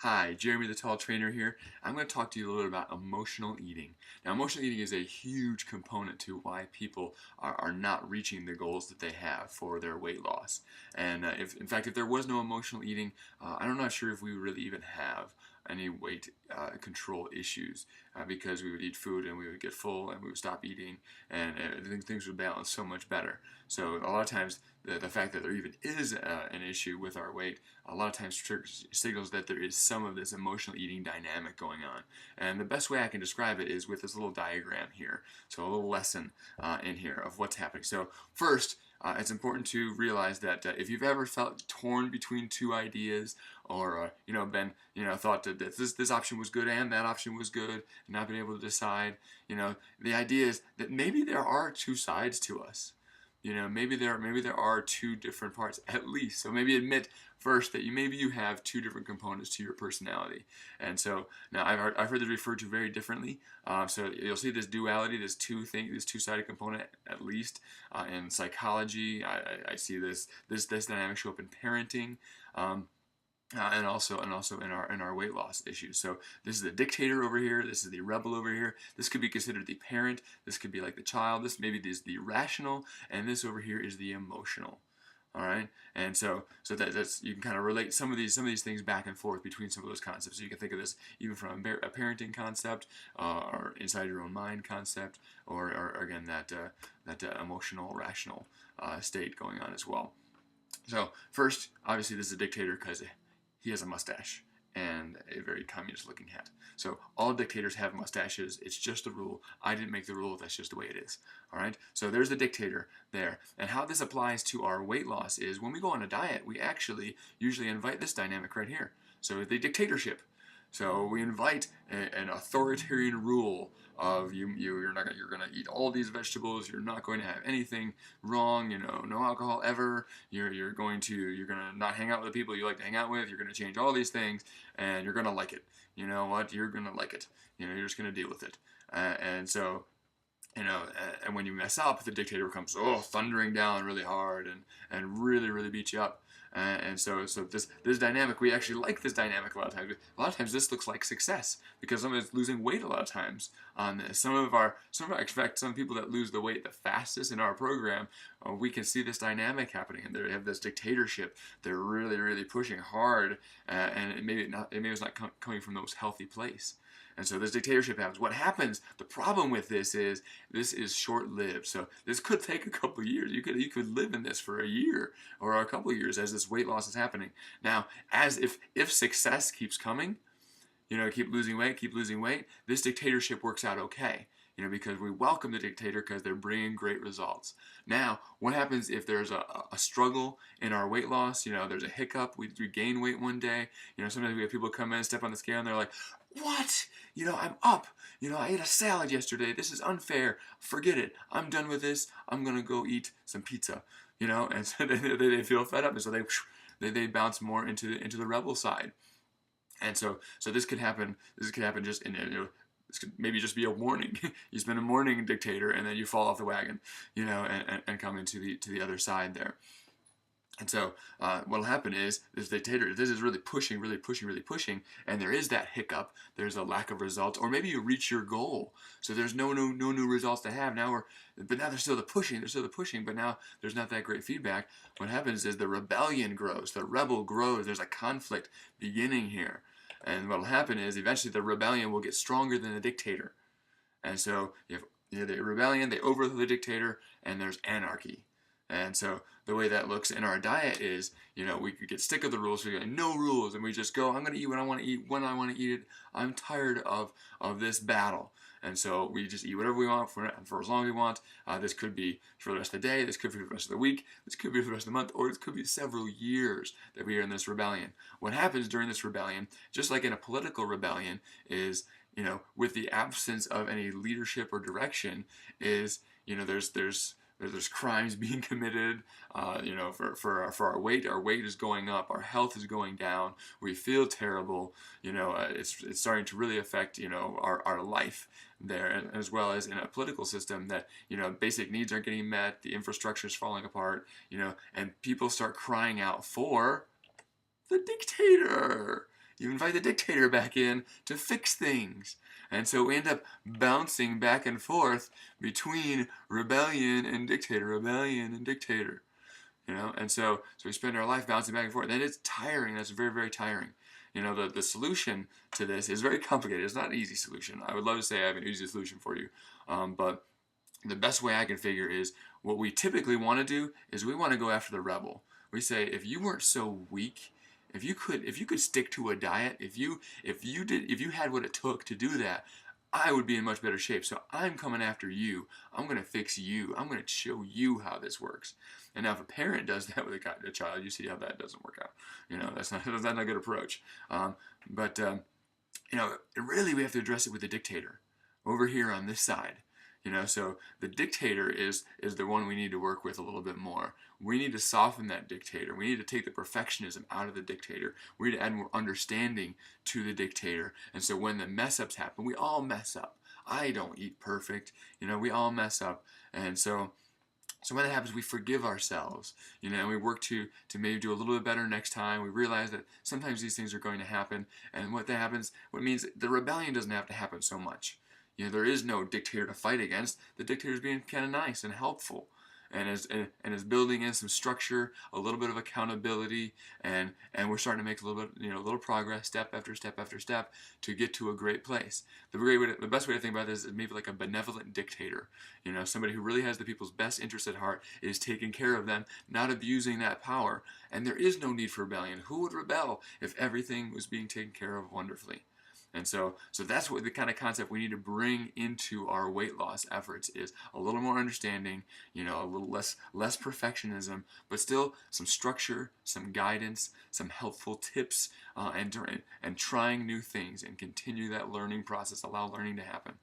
Hi, Jeremy the Tall Trainer here. I'm going to talk to you a little bit about emotional eating. Now, emotional eating is a huge component to why people are not reaching the goals that they have for their weight loss. And in fact, if there was no emotional eating, I'm not sure if we would really even have any weight control issues because we would eat food and we would get full and we would stop eating and things would balance so much better. So a lot of times the fact that there even is an issue with our weight a lot of times signals that there is some of this emotional eating dynamic going on. And the best way I can describe it is with this little diagram here. So a little lesson in here of what's happening. So first, it's important to realize that if you've ever felt torn between two ideas, or been thought that this option was good and that option was good, and not been able to decide, the idea is that maybe there are two sides to us. Maybe there are two different parts at least. So maybe admit first that maybe you have two different components to your personality. And so now I've heard this referred to very differently. So you'll see this duality, this two-sided component at least in psychology. I see this dynamic show up in parenting. And also in our weight loss issues. So this is the dictator over here. This is the rebel over here. This could be considered the parent. This could be like the child. This maybe is the rational, and this over here is the emotional. All right, and so that's you can kind of relate some of these things back and forth between some of those concepts. So you can think of this even from a parenting concept, or inside your own mind concept, or again that emotional rational state going on as well. So first, obviously, this is a dictator because he has a mustache and a very communist-looking hat. So all dictators have mustaches. It's just a rule. I didn't make the rule. That's just the way it is. All right? So there's the dictator there. And how this applies to our weight loss is when we go on a diet, we actually usually invite this dynamic right here. So the dictatorship. So we invite an authoritarian rule of you're going to eat all these vegetables. You're not going to have anything wrong. No alcohol ever. You're going to not hang out with the people you like to hang out with. You're going to change all these things, and you're going to like it. You know what? You're going to like it. You're just going to deal with it. And so. And when you mess up, the dictator comes thundering down really hard and really really beat you up. And so this dynamic, we actually like this dynamic a lot of times. A lot of times this looks like success because someone's losing weight a lot of times on this. In fact, some people that lose the weight the fastest in our program, we can see this dynamic happening, and they have this dictatorship. They're really really pushing hard, and maybe it's not coming from those healthy place. And so this dictatorship happens. What happens, the problem with this is short-lived. So this could take a couple of years. You could live in this for a year or a couple of years as this weight loss is happening. Now, as if success keeps coming, keep losing weight, this dictatorship works out okay. Because we welcome the dictator because they're bringing great results. Now, what happens if there's a struggle in our weight loss? There's a hiccup. We gain weight one day. Sometimes we have people come in, step on the scale, and they're like, "What? I'm up. I ate a salad yesterday. This is unfair. Forget it. I'm done with this. I'm gonna go eat some pizza." And so they feel fed up, and so they bounce more into the rebel side. And so this could happen. This could happen just in this could maybe just be a morning. You spend a morning dictator, and then you fall off the wagon, and come into the other side there. And so what'll happen is this dictator, this is really pushing, and there is that hiccup. There's a lack of results, or maybe you reach your goal, so there's no new results to have. But now there's still the pushing, but now there's not that great feedback. What happens is the rebellion grows, the rebel grows. There's a conflict beginning here. And what will happen is eventually the rebellion will get stronger than the dictator. And so you have the rebellion, they overthrow the dictator, and there's anarchy. And so the way that looks in our diet is, we could get sick of the rules. We got no rules, and we just go, I'm going to eat what I want to eat, when I want to eat it. I'm tired of this battle. And so we just eat whatever we want for as long as we want. This could be for the rest of the day. This could be for the rest of the week. This could be for the rest of the month. Or it could be several years that we are in this rebellion. What happens during this rebellion, just like in a political rebellion, is, with the absence of any leadership or direction, is, there's crimes being committed, for our weight. Our weight is going up. Our health is going down. We feel terrible. It's starting to really affect, our life there, as well as in a political system that, basic needs aren't getting met. The infrastructure is falling apart, and people start crying out for the dictator. you invite the dictator back in to fix things. And so we end up bouncing back and forth between rebellion and dictator, rebellion and dictator. And so we spend our life bouncing back and forth. And it's tiring. That's very, very tiring. The solution to this is very complicated. It's not an easy solution. I would love to say I have an easy solution for you, but the best way I can figure is what we typically want to do is we want to go after the rebel. We say, if you weren't so weak, if you could stick to a diet, if you had what it took to do that, I would be in much better shape. So I'm coming after you. I'm going to fix you. I'm going to show you how this works. And now if a parent does that with a child, you see how that doesn't work out. That's not a good approach. But really we have to address it with the dictator over here on this side. So the dictator is the one we need to work with a little bit more. We need to soften that dictator. We need to take the perfectionism out of the dictator. We need to add more understanding to the dictator. And so when the mess ups happen, we all mess up. I don't eat perfect. We all mess up. And so when that happens, we forgive ourselves, and we work to maybe do a little bit better next time. We realize that sometimes these things are going to happen, and what means the rebellion doesn't have to happen so much. There is no dictator to fight against. The dictator is being kind of nice and helpful, and is building in some structure, a little bit of accountability, and we're starting to make a little bit, a little progress, step after step after step, to get to a great place. The best way to think about this is maybe like a benevolent dictator. Somebody who really has the people's best interests at heart, is taking care of them, not abusing that power, and there is no need for rebellion. Who would rebel if everything was being taken care of wonderfully? And so that's what the kind of concept we need to bring into our weight loss efforts is a little more understanding, a little less perfectionism, but still some structure, some guidance, some helpful tips, and trying new things and continue that learning process. Allow learning to happen.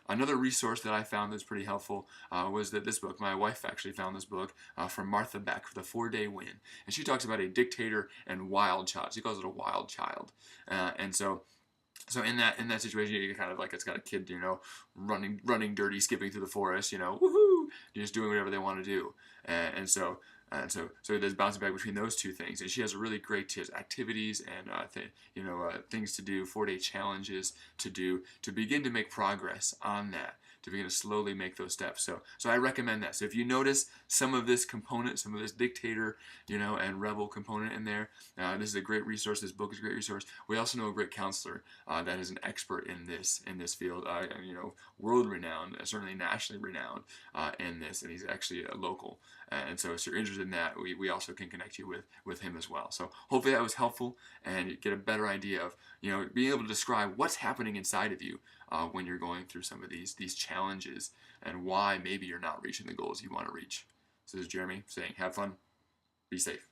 Another resource that I found that's pretty helpful was this book. My wife actually found this book from Martha Beck, The 4-Day Win, and she talks about a dictator and wild child. She calls it a wild child, and so in that situation, you kind of like, it's got a kid, running dirty, skipping through the forest, woohoo, just doing whatever they want to do, so there's bouncing back between those two things. And she has a really great tips, activities, and things to do, 4-day challenges to do to begin to make progress on that, to begin to slowly make those steps. So I recommend that. So if you notice some of this component, some of this dictator, and rebel component in there, this is a great resource. This book is a great resource. We also know a great counselor that is an expert in this field, world renowned, certainly nationally renowned in this, and he's actually a local. And so if you're interested in that, we also can connect you with him as well. So hopefully that was helpful, and you get a better idea of being able to describe what's happening inside of you when you're going through some of these challenges, and why maybe you're not reaching the goals you want to reach. So this is Jeremy saying, have fun, be safe.